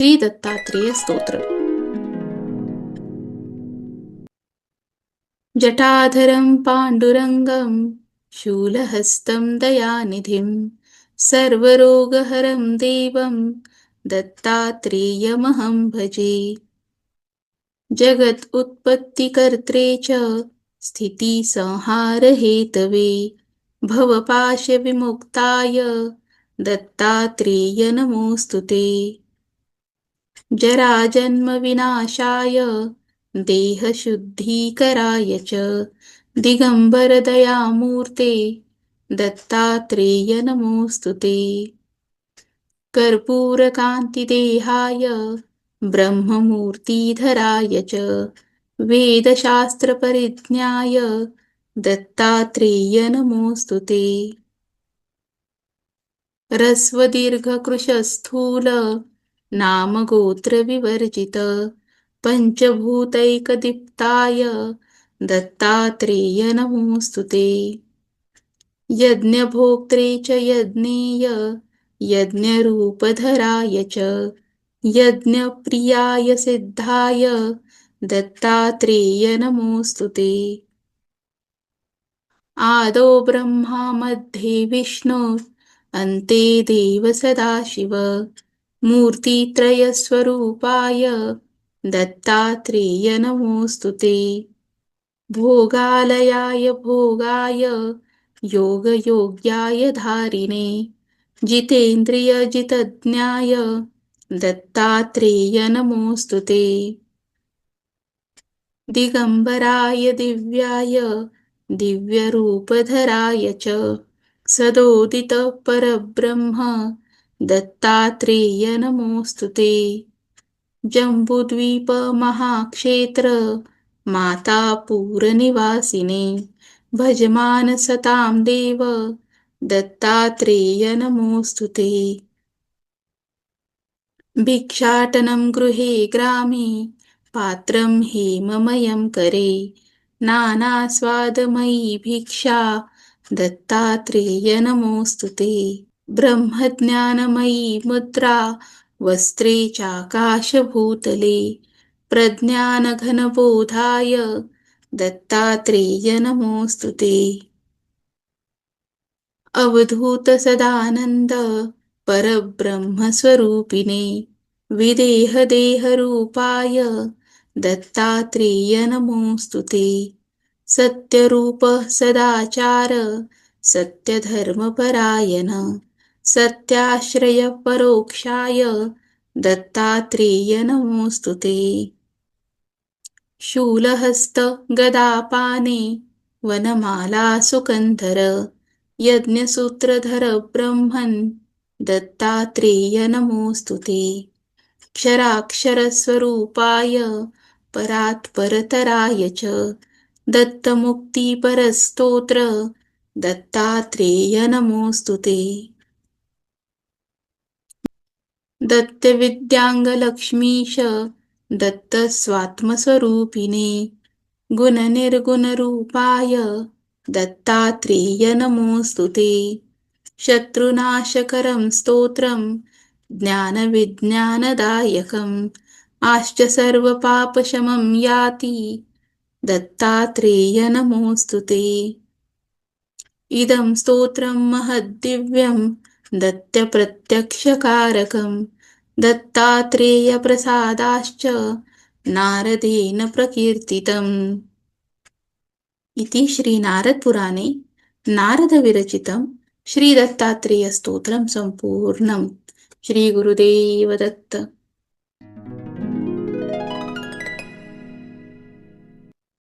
श्री दत्तात्रेय स्तोत्र. जटाधरं पाण्डुरङ्गं शूलहस्तं दयानिधिं सर्वरोगहरं देवं दत्तात्रेयमहं भजे. जगत् उत्पत्तिकर्त्रे च स्थितिसंहारहेतवे भवपाशविमुक्ताय दत्तात्रेय नमोऽस्तु ते. जराजन्मविनाशाय देहशुद्धीकराय च दिगम्बरदयामूर्ते दत्तात्रेय नमोऽस्तु ते. कर्पूरकान्तिदेहाय ब्रह्ममूर्तिधराय च वेदशास्त्रपरिज्ञाय दत्तात्रेय नमोऽस्तु ते. ह्रस्वदीर्घकृशस्थूल नामगोत्रविवर्जित पञ्चभूतैकदीप्ताय दत्तात्रेय नमोऽस्तु ते. यज्ञभोक्त्रे च यज्ञेय यज्ञरूपधराय च यज्ञप्रियाय सिद्धाय दत्तात्रेय नमोऽस्तु ते. आदौ ब्रह्मा मध्ये विष्णु अन्ते देव सदाशिव मूर्तित्रयस्वरूपाय दत्तात्रेय नमोऽस्तु ते. भोगालयाय भोगाय योगयोग्याय धारिणे जितेन्द्रियजितज्ञाय दत्तात्रेय नमोऽस्तु ते. दिगम्बराय दिव्याय दिव्यरूपधराय च सदोदितपरब्रह्म दत्तात्रेय नमोऽस्तु ते. जम्बूद्वीपमहाक्षेत्र मातापूरनिवासिने भजमानसतां देव दत्तात्रेय नमोऽस्तु ते. भिक्षाटनं गृहे ग्रामे पात्रं हेममयं करे नानास्वादमयी भिक्षा दत्तात्रेय नमोऽस्तु ते. ब्रह्मज्ञानमयी मुद्रा वस्त्रे चाकाशभूतले प्रज्ञानघनबोधाय दत्तात्रेय नमोऽस्तु ते. अवधूतसदानन्द परब्रह्मस्वरूपिणे विदेहदेहरूपाय दत्तात्रेय नमोऽस्तु ते. सत्यरूप सदाचार सत्यधर्मपरायण सत्याश्रय परोक्षाय दत्तात्रेय नमोऽस्तु ते. शूलहस्त गदापाने वनमाला सुकन्धर यज्ञसूत्रधर ब्रह्मन् दत्तात्रेय नमोऽस्तु ते. क्षराक्षरस्वरूपाय परात्परतराय च दत्तमुक्तिपरस्तोत्र दत्तात्रेय नमोऽस्तु ते. दत्तविद्याङ्गलक्ष्मीश दत्तस्वात्मस्वरूपिणे गुणनिर्गुणरूपाय दत्तात्रेय नमोऽस्तु ते. शत्रुनाशकरं स्तोत्रं ज्ञानविज्ञानदायकम् आश्च सर्वपापशमं याति दत्तात्रेय नमोऽस्तु ते. इदं स्तोत्रं महद्दिव्यं दत्तप्रत्यक्षकारकं दत्तात्रेयप्रसादाश्च नारदेन प्रकीर्तितम्. इति श्रीनारदपुराणे नारदविरचितं श्रीदत्तात्रेयस्तोत्रं सम्पूर्णम्. श्रीगुरुदेव दत्त.